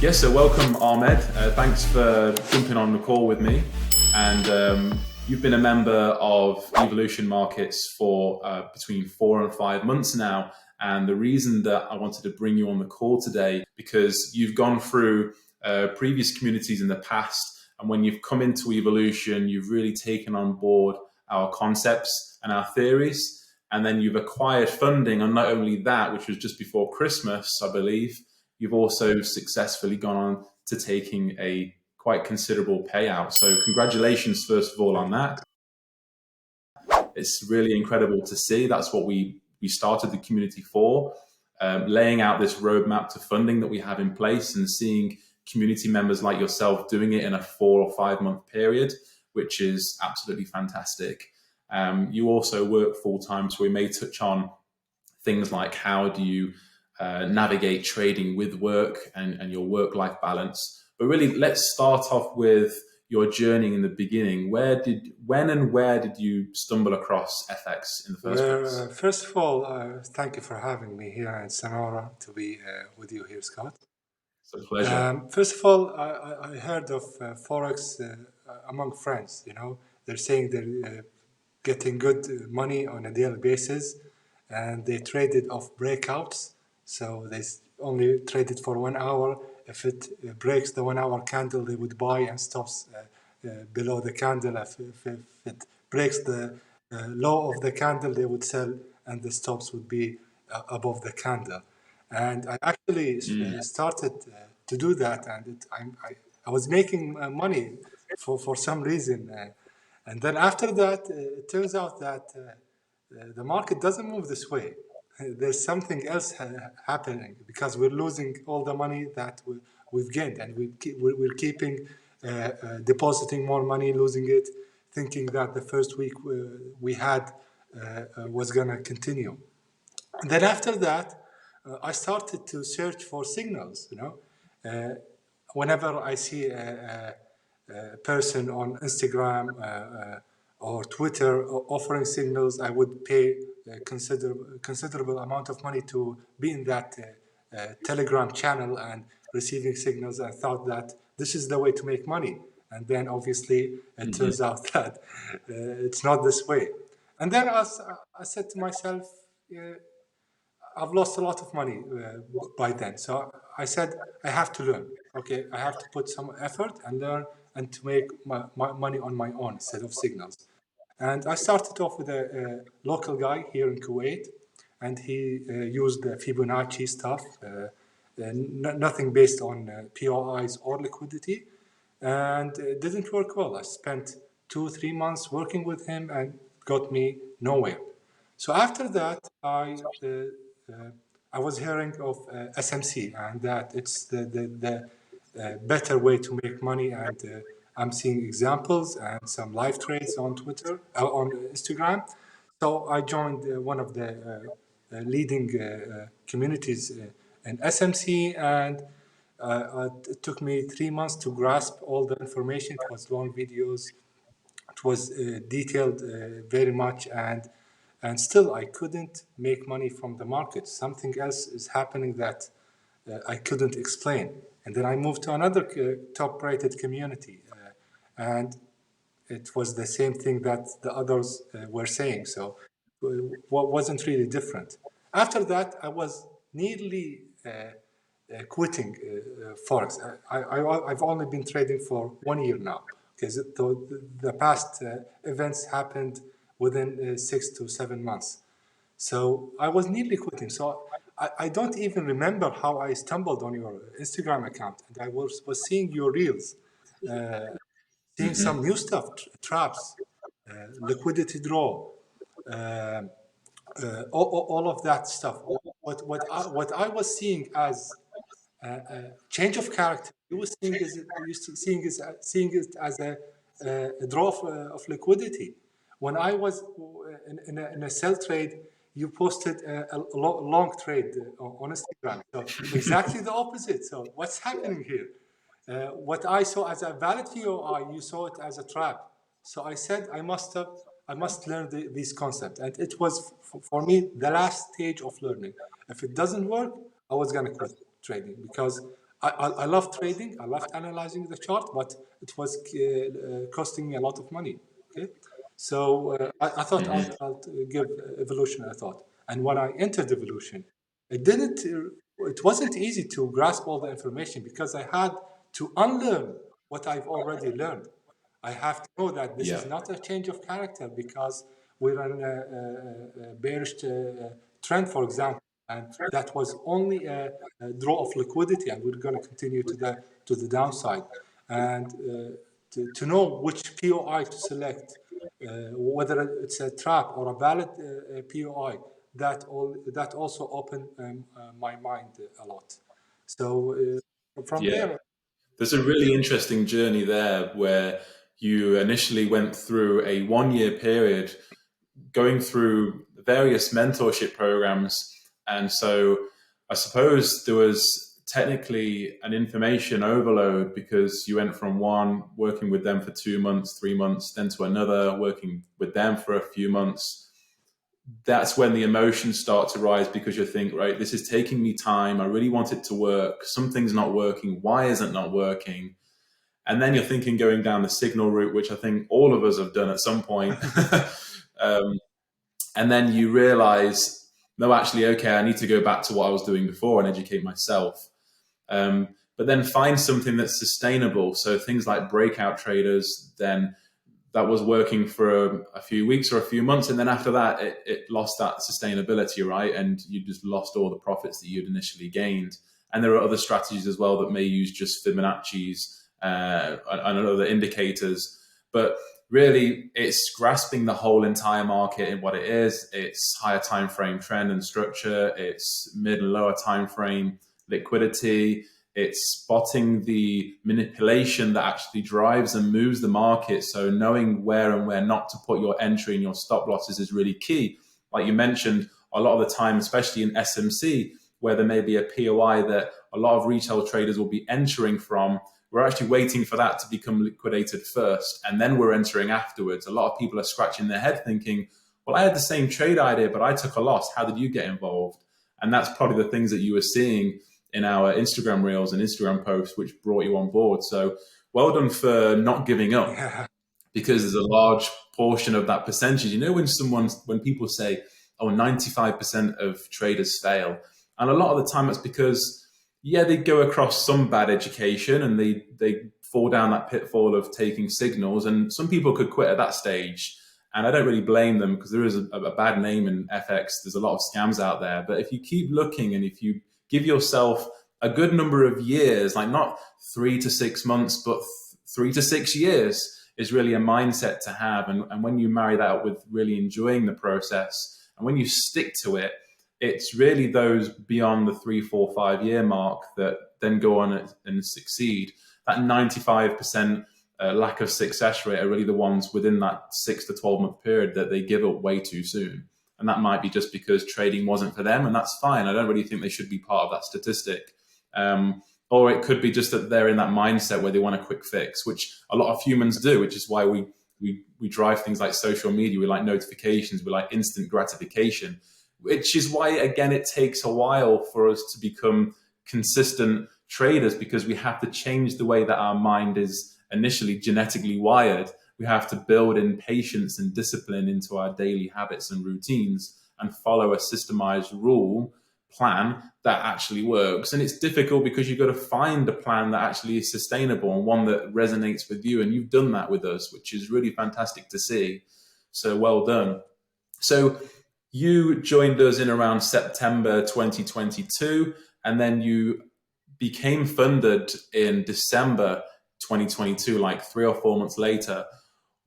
Yes, so welcome, Ahmed. Thanks for jumping on the call with me. And you've been a member of Evolution Markets for between 4 and 5 months now. And the reason that I wanted to bring you on the call today, because you've gone through previous communities in the past. And when you've come into Evolution, you've really taken on board our concepts and our theories. And then you've acquired funding. And not only that, which was just before Christmas, I believe, you've also successfully gone on to taking a quite considerable payout. So congratulations, first of all, on that. It's really incredible to see. That's what we started the community for, laying out this roadmap to funding that we have in place and seeing community members like yourself doing it in a 4 or 5 month period, which is absolutely fantastic. You also work full time, so we may touch on things like how do you navigate trading with work and your work-life balance. But really, let's start off with your journey in the beginning. When and where did you stumble across FX in the first place? First of all, thank you for having me here. It's an honor to be with you here, Scott. It's a pleasure. First of all, I heard of Forex among friends. They're saying they're getting good money on a daily basis, and they traded off breakouts. So they only traded for 1 hour. If it breaks the 1 hour candle, they would buy and stops below the candle. If it breaks the low of the candle, they would sell, and the stops would be above the candle. And I actually started to do that, and I was making money for some reason. And then after that, it turns out that the market doesn't move this way. There's something else happening, because we're losing all the money that we've gained, and we're keeping depositing more money, losing it, thinking that the first week we had was going to continue. And then after that, I started to search for signals. Whenever I see a person on Instagram or Twitter offering signals, I would pay a considerable amount of money to be in that Telegram channel and receiving signals. I thought that this is the way to make money. And then obviously it turns out that it's not this way. And then I said to myself, I've lost a lot of money by then. So I said, I have to learn. Okay, I have to put some effort and learn and to make my money on my own instead of signals. And I started off with a local guy here in Kuwait, and he used the Fibonacci stuff, nothing based on POIs or liquidity, and it didn't work well. I spent 2 or 3 months working with him and got me nowhere. So after that, I was hearing of SMC, and that it's the better way to make money. And I'm seeing examples and some live trades on Twitter, on Instagram. So I joined one of the leading communities in SMC, and it took me 3 months to grasp all the information. It was long videos. It was detailed very much, and still I couldn't make money from the market. Something else is happening that I couldn't explain. And then I moved to another top-rated community, and it was the same thing that the others were saying. So what wasn't really different. After that, I was nearly quitting Forex. I've only been trading for 1 year now, because the past events happened within 6 to 7 months. So I was nearly quitting. So I don't even remember how I stumbled on your Instagram account, and I was seeing your reels, seeing some new stuff, traps, liquidity draw, all of that stuff. What I was seeing as change of character, you were seeing it as a draw of liquidity. When I was in a sell trade, you posted a long trade on Instagram. So exactly the opposite. So what's happening here? What I saw as a valid VOI, you saw it as a trap. So I said I must learn these concepts, and it was for me the last stage of learning. If it doesn't work, I was gonna quit trading, because I love trading. I loved analyzing the chart, but it was costing me a lot of money. Okay, so I thought I'll give evolution a thought. And when I entered evolution, it didn't. It wasn't easy to grasp all the information because I had to unlearn what I've already learned. I have to know that this Yeah. is not a change of character because we're in a bearish trend, for example, and that was only a draw of liquidity, and we're going to continue to the downside. And to know which POI to select, whether it's a trap or a valid POI, that also opened my mind a lot. So from Yeah. there, There's a really interesting journey there where you initially went through a 1 year period going through various mentorship programs. And so I suppose there was technically an information overload because you went from one working with them for 2 months, 3 months, then to another working with them for a few months. That's when the emotions start to rise because you think, right, this is taking me time. I really want it to work. Something's not working. Why is it not working? And then you're thinking going down the signal route, which I think all of us have done at some point. um, and then you realize, no, actually, okay, I need to go back to what I was doing before and educate myself. But then find something that's sustainable. So things like breakout traders, then that was working for a few weeks or a few months. And then after that, it lost that sustainability, right? And you just lost all the profits that you'd initially gained. And there are other strategies as well that may use just Fibonacci's and other indicators. But really, it's grasping the whole entire market in what it is. It's higher time frame trend and structure. It's mid and lower time frame liquidity. It's spotting the manipulation that actually drives and moves the market. So knowing where and where not to put your entry and your stop losses is really key. Like you mentioned, a lot of the time, especially in SMC, where there may be a POI that a lot of retail traders will be entering from, we're actually waiting for that to become liquidated first, and then we're entering afterwards. A lot of people are scratching their head thinking, well, I had the same trade idea, but I took a loss. How did you get involved? And that's probably the things that you were seeing in our Instagram reels and Instagram posts, which brought you on board. So well done for not giving up, yeah, because there's a large portion of that percentage. You know, when people say, oh, 95% of traders fail. And a lot of the time it's because, yeah, they go across some bad education and they fall down that pitfall of taking signals. And some people could quit at that stage. And I don't really blame them because there is a bad name in FX. There's a lot of scams out there. But if you keep looking and if you give yourself a good number of years, like not 3 to 6 months, but 3 to 6 years is really a mindset to have. And when you marry that up with really enjoying the process, and when you stick to it, it's really those beyond the 3, 4, 5 year mark that then go on and succeed. That 95% lack of success rate are really the ones within that 6 to 12 month period that they give up way too soon. And that might be just because trading wasn't for them, and that's fine. I don't really think they should be part of that statistic. Or it could be just that they're in that mindset where they want a quick fix, which a lot of humans do, which is why we drive things like social media. We like notifications. We like instant gratification, which is why, again, it takes a while for us to become consistent traders, because we have to change the way that our mind is initially genetically wired. We have to build in patience and discipline into our daily habits and routines and follow a systemized rule plan that actually works. And it's difficult because you've got to find a plan that actually is sustainable and one that resonates with you. And you've done that with us, which is really fantastic to see. So well done. So you joined us in around September 2022, and then you became funded in December 2022, like 3 or 4 months later.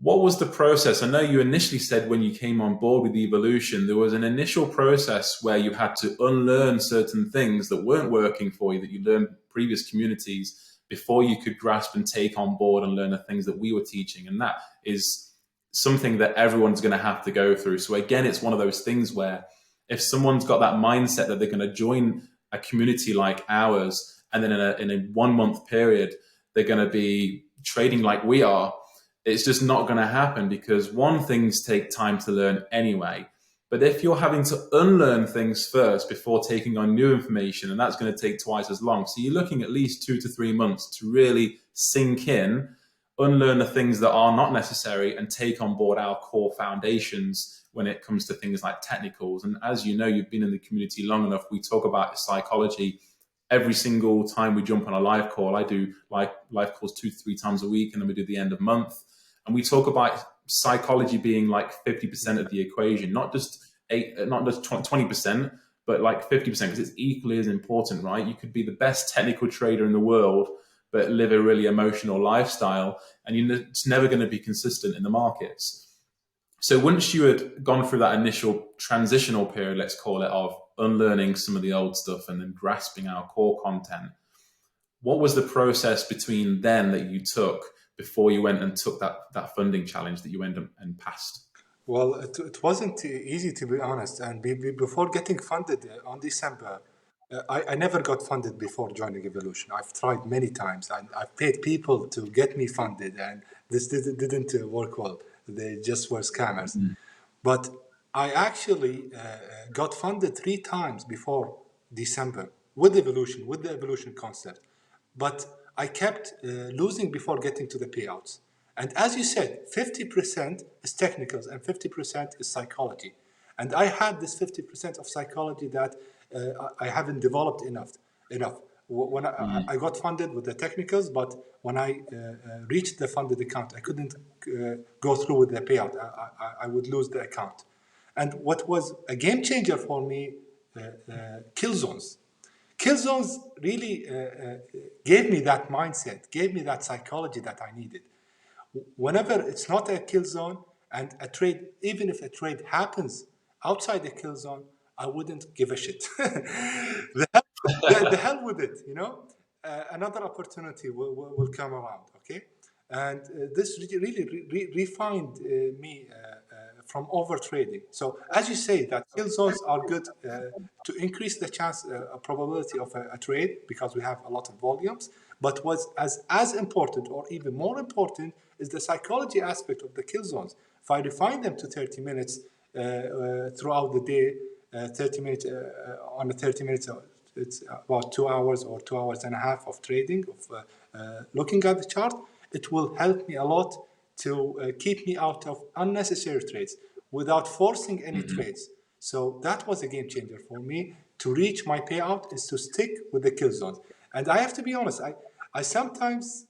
What was the process? I know you initially said when you came on board with Evolution, there was an initial process where you had to unlearn certain things that weren't working for you, that you learned previous communities before you could grasp and take on board and learn the things that we were teaching. And that is something that everyone's going to have to go through. So again, it's one of those things where if someone's got that mindset that they're going to join a community like ours, and then in a 1 month period, they're going to be trading like we are, it's just not going to happen, because one, things take time to learn anyway. But if you're having to unlearn things first before taking on new information, and that's going to take twice as long. So you're looking at least 2 to 3 months to really sink in, unlearn the things that are not necessary, and take on board our core foundations when it comes to things like technicals. And as you know, you've been in the community long enough, we talk about psychology every single time we jump on a live call. I do live calls 2 to 3 times a week, and then we do the end of month. And we talk about psychology being like 50% of the equation, not just 20%, but like 50%, because it's equally as important, right? You could be the best technical trader in the world, but live a really emotional lifestyle, and it's never going to be consistent in the markets. So once you had gone through that initial transitional period, let's call it, of unlearning some of the old stuff and then grasping our core content, what was the process between then that you took before you went and took that funding challenge that you went and passed? Well, it wasn't easy, to be honest. And before getting funded on December, I never got funded before joining Evolution. I've tried many times, and I've paid people to get me funded, and this didn't work well. They just were scammers. But I actually got funded 3 times before December with Evolution, with the Evolution concept. But I kept losing before getting to the payouts. And as you said, 50% is technicals and 50% is psychology. And I had this 50% of psychology that I haven't developed enough. When I got funded with the technicals, but when I reached the funded account, I couldn't go through with the payout. I would lose the account. And what was a game changer for me, kill zones. Kill zones really gave me that mindset, gave me that psychology that I needed. Whenever it's not a kill zone and a trade, even if a trade happens outside the kill zone, I wouldn't give a shit. The hell with it, you know? Another opportunity will come around, okay? And this really refined me from over trading. So as you say, that kill zones are good to increase the chance, probability of a trade, because we have a lot of volumes. But what's as important, or even more important, is the psychology aspect of the kill zones. If I refine them to 30 minutes throughout the day, 30 minutes on the 30 minutes, it's about 2 hours or 2 hours and a half of trading, of looking at the chart. It will help me a lot to keep me out of unnecessary trades without forcing any trades. So that was a game changer for me. To reach my payout is to stick with the kill zones. And I have to be honest, I sometimes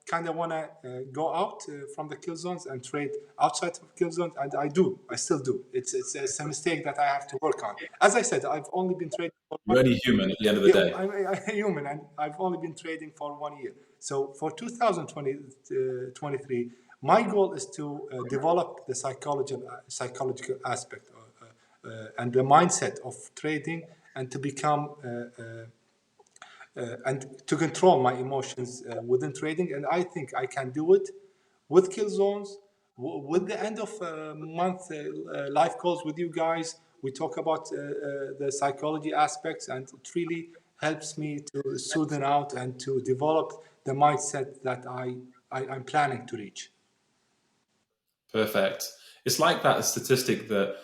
kind of want to go out from the kill zones and trade outside of kill zones, and I still do. It's a mistake that I have to work on. As I said, I've only been trading for You're only human at the end of the day. I'm human, and I've only been trading for 1 year. So for 2023, my goal is to develop the psychological aspect and the mindset of trading, and to become and to control my emotions within trading. And I think I can do it with kill zones, with the end of month live calls with you guys. We talk about the psychology aspects, and it really helps me to smoothen out and to develop the mindset that I'm planning to reach. Perfect. It's like that statistic that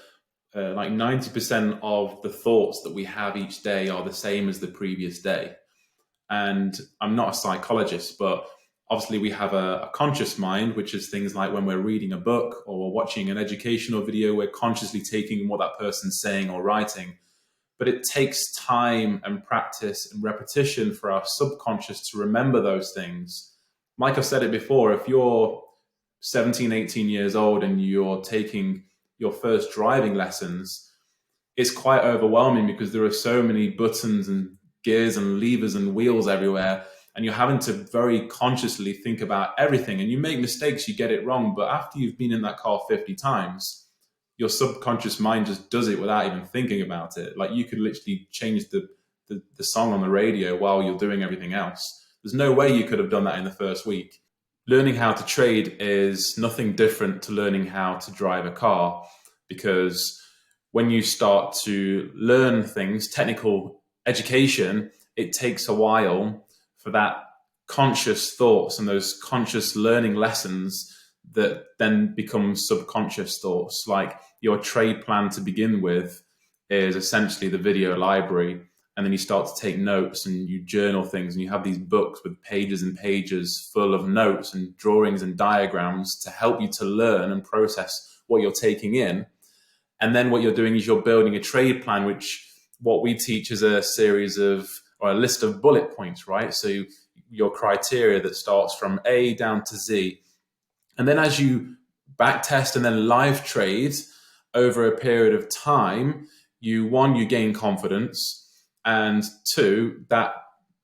like 90% of the thoughts that we have each day are the same as the previous day. And I'm not a psychologist, but obviously we have a conscious mind, which is things like when we're reading a book or we're watching an educational video, we're consciously taking what that person's saying or writing. But it takes time and practice and repetition for our subconscious to remember those things. Like I've said it before, if you're 17, 18 years old and you're taking your first driving lessons, it's quite overwhelming because there are so many buttons and gears and levers and wheels everywhere, and you're having to very consciously think about everything, and you make mistakes, you get it wrong. But after you've been in that car 50 times, your subconscious mind just does it without even thinking about it. Like you could literally change the song on the radio while you're doing everything else. There's no way you could have done that in the first week. Learning how to trade is nothing different to learning how to drive a car, because when you start to learn things, technical education, it takes a while for that conscious thoughts and those conscious learning lessons that then become subconscious thoughts. Like your trade plan to begin with is essentially the video library. And then you start to take notes and you journal things, and you have these books with pages and pages full of notes and drawings and diagrams to help you to learn and process what you're taking in. And then what you're doing is you're building a trade plan, which what we teach is a series of, or a list of bullet points, right? So your criteria that starts from A down to Z. And then as you back test and then live trade over a period of time, you gain confidence. And two, that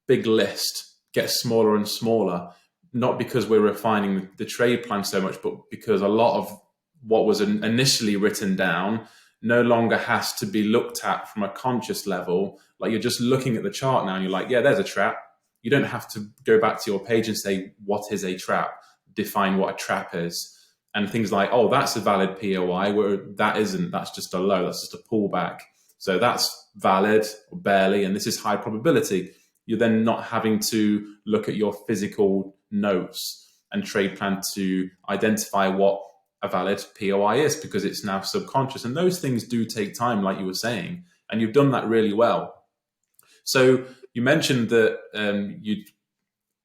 big list gets smaller and smaller, not because we're refining the trade plan so much, but because a lot of what was initially written down no longer has to be looked at from a conscious level. Like you're just looking at the chart now and you're like, yeah, there's a trap. You don't have to go back to your page and say, what is a trap? Define what a trap is. And things like, oh, that's a valid POI, where that isn't, that's just a low, that's just a pullback. So that's valid or barely, and this is high probability. You're then not having to look at your physical notes and trade plan to identify what a valid POI is, because it's now subconscious. And those things do take time, like you were saying, and you've done that really well. So you mentioned that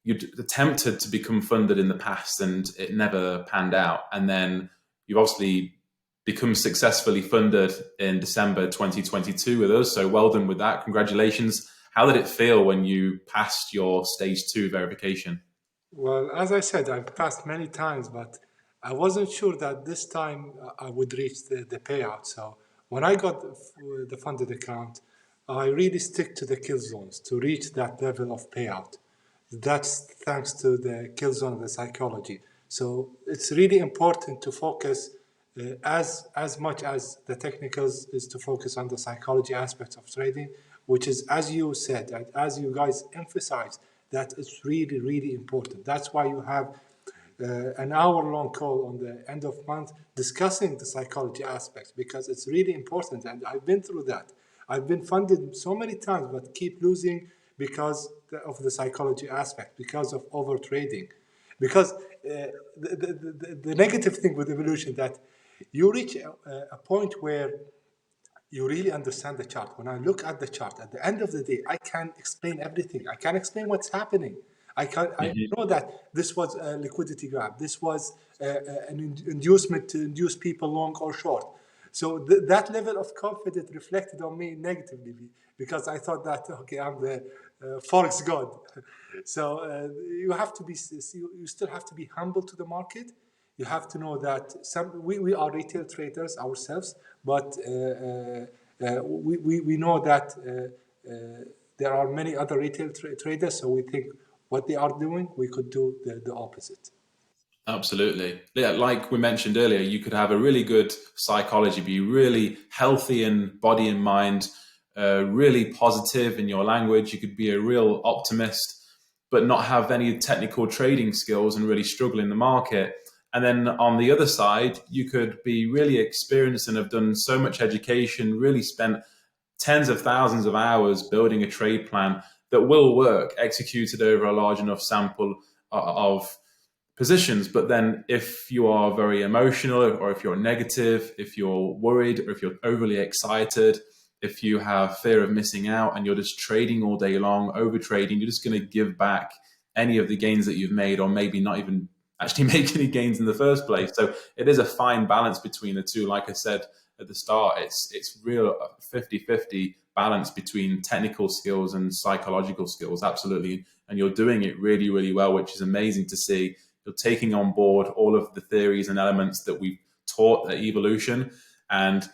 you'd attempted to become funded in the past and it never panned out. And then you've obviously become successfully funded in December 2022 with us. So well done with that. Congratulations. How did it feel when you passed your stage 2 verification? Well, as I said, I've passed many times, but I wasn't sure that this time I would reach the payout. So when I got the funded account, I really stick to the kill zones to reach that level of payout. That's thanks to the kill zone of the psychology. So it's really important to focus as much as the technicals is to focus on the psychology aspects of trading, which is, as you said, and as you guys emphasize, that it's really, really important. That's why you have an hour-long call on the end of month discussing the psychology aspects, because it's really important. And I've been through that. I've been funded so many times, but keep losing because of the psychology aspect, because of over trading. Because the negative thing with evolution, that you reach a point where you really understand the chart. When I look at the chart, at the end of the day, I can explain everything. I can explain what's happening. I know that this was a liquidity grab. This was an inducement to induce people long or short. So that level of confidence reflected on me negatively, because I thought that, okay, I'm the Forex god. So you have to be, you still have to be humble to the market. You have to know that we are retail traders ourselves, but we know that there are many other retail traders. So we think what they are doing, we could do the opposite. Absolutely. Yeah, like we mentioned earlier, you could have a really good psychology, be really healthy in body and mind, really positive in your language. You could be a real optimist, but not have any technical trading skills and really struggle in the market. And then on the other side, you could be really experienced and have done so much education, really spent tens of thousands of hours building a trade plan that will work, executed over a large enough sample of positions. But then if you are very emotional, or if you're negative, if you're worried, or if you're overly excited, if you have fear of missing out and you're just trading all day long, over trading, you're just going to give back any of the gains that you've made, or maybe not even actually make any gains in the first place. So it is a fine balance between the two. Like I said at the start, it's real 50-50 balance between technical skills and psychological skills. Absolutely. And you're doing it really, really well, which is amazing to see. You're taking on board all of the theories and elements that we've taught at Evolution. And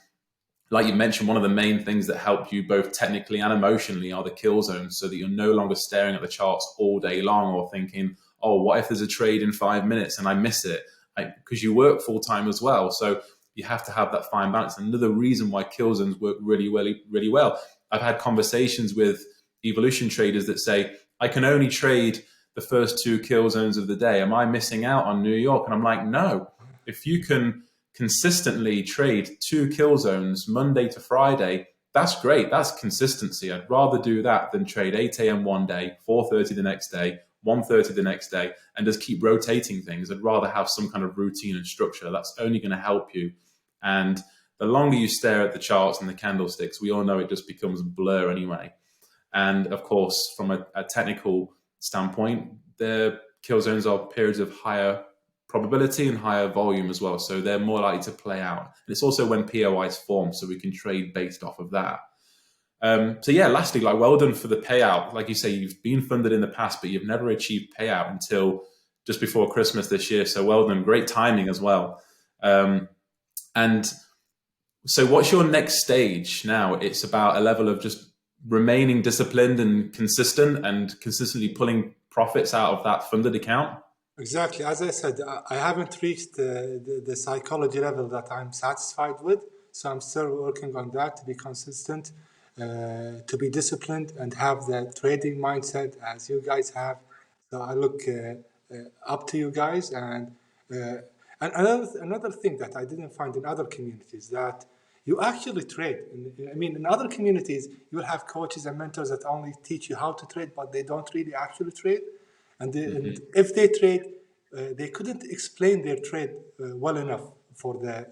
like you mentioned, one of the main things that help you both technically and emotionally are the kill zones, so that you're no longer staring at the charts all day long or thinking, oh, what if there's a trade in 5 minutes and I miss it? Because you work full time as well. So you have to have that fine balance. Another reason why kill zones work really, really, really well. I've had conversations with Evolution traders that say, I can only trade the first 2 kill zones of the day. Am I missing out on New York? And I'm like, no. If you can consistently trade 2 kill zones Monday to Friday, that's great. That's consistency. I'd rather do that than trade 8 a.m. one day, 4:30 the next day, 1:30 the next day, and just keep rotating things. I'd rather have some kind of routine and structure. That's only going to help you. And the longer you stare at the charts and the candlesticks, we all know it just becomes blur anyway. And of course, from a technical standpoint, the kill zones are periods of higher probability and higher volume as well. So they're more likely to play out. And it's also when POIs form, so we can trade based off of that. So yeah, lastly, like, well done for the payout. Like you say, you've been funded in the past, but you've never achieved payout until just before Christmas this year. So well done. Great timing as well. And so what's your next stage now? It's about a level of just remaining disciplined and consistently pulling profits out of that funded account. Exactly. As I said, I haven't reached the psychology level that I'm satisfied with. So I'm still working on that, to be consistent, to be disciplined, and have the trading mindset as you guys have. So I look up to you guys. And another thing that I didn't find in other communities, that you actually trade. I mean, in other communities, you will have coaches and mentors that only teach you how to trade, but they don't really actually trade. And if they trade, they couldn't explain their trade well enough for the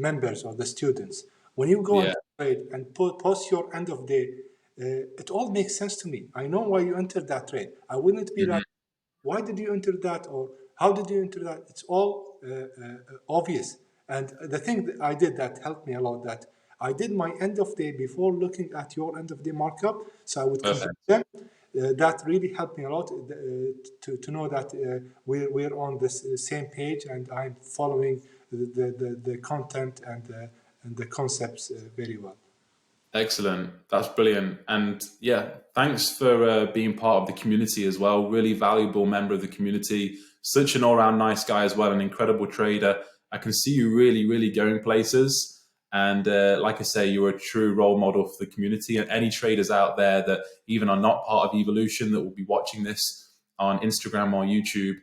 members or the students. When you go and trade and post your end of day, it all makes sense to me. I know why you entered that trade. I wouldn't be like, why did you enter that, or how did you enter that? It's all obvious. And the thing that I did that helped me a lot, that I did my end of day before looking at your end of day markup. So I would compare them. That really helped me a lot to know that we're on the same page, and I'm following the content and the concepts very well. Excellent. That's brilliant. And yeah, thanks for being part of the community as well. Really valuable member of the community. Such an all-round nice guy as well, an incredible trader. I can see you really, really going places. And like I say, you're a true role model for the community. And any traders out there that even are not part of Evolution that will be watching this on Instagram or YouTube,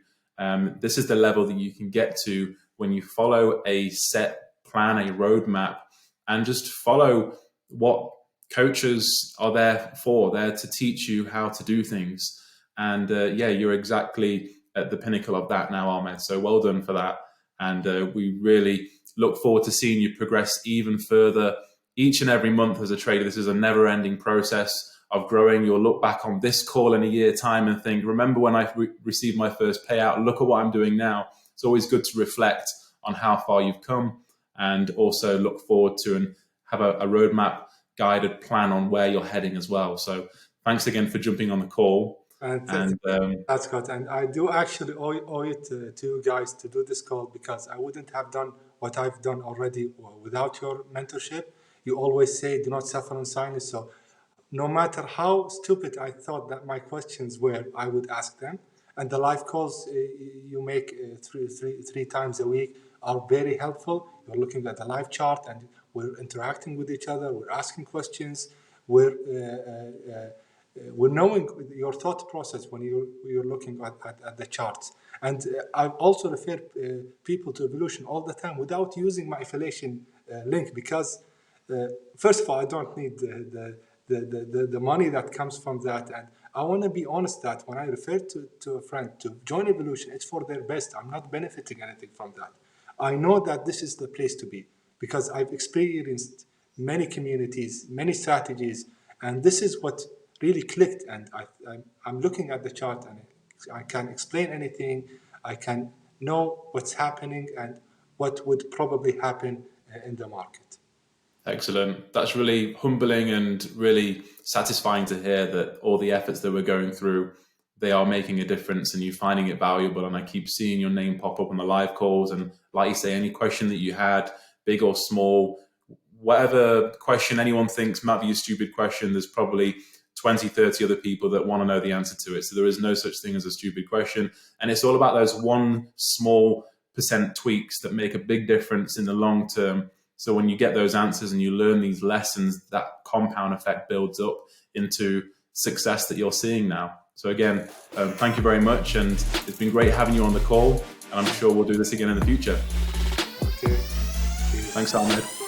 this is the level that you can get to when you follow a set plan, a roadmap, and just follow what coaches are there for, there to teach you how to do things. And yeah, you're exactly at the pinnacle of that now, Ahmed. So well done for that. And we really look forward to seeing you progress even further each and every month as a trader. This is a never-ending process of growing. You'll look back on this call in a year time and think, remember when I received my first payout? Look at what I'm doing now. It's always good to reflect on how far you've come, and also look forward to and have a roadmap guided plan on where you're heading as well. So thanks again for jumping on the call. That's good. And I do actually owe it to you guys to do this call, because I wouldn't have done what I've done already without your mentorship. You always say, do not suffer in silence. So no matter how stupid I thought that my questions were, I would ask them. And the live calls you make three times a week are very helpful. You're looking at the live chart, and we're interacting with each other. We're asking questions. We're knowing your thought process when you're looking at the charts. And I also refer people to Evolution all the time without using my affiliation link, because first of all, I don't need the money that comes from that. And I want to be honest that when I refer to a friend to join Evolution, it's for their best. I'm not benefiting anything from that. I know that this is the place to be, because I've experienced many communities, many strategies, and this is what really clicked. And I'm looking at the chart, and I can explain anything. I can know what's happening and what would probably happen in the market. Excellent. That's really humbling and really satisfying to hear that all the efforts that we're going through, they are making a difference and you finding it valuable. And I keep seeing your name pop up on the live calls. And like you say, any question that you had, big or small, whatever question anyone thinks might be a stupid question, there's probably 20, 30 other people that want to know the answer to it. So there is no such thing as a stupid question. And it's all about those 1 small % tweaks that make a big difference in the long term. So when you get those answers and you learn these lessons, that compound effect builds up into success that you're seeing now. So again, thank you very much. And it's been great having you on the call. And I'm sure we'll do this again in the future. Okay. Thanks, Ahmed.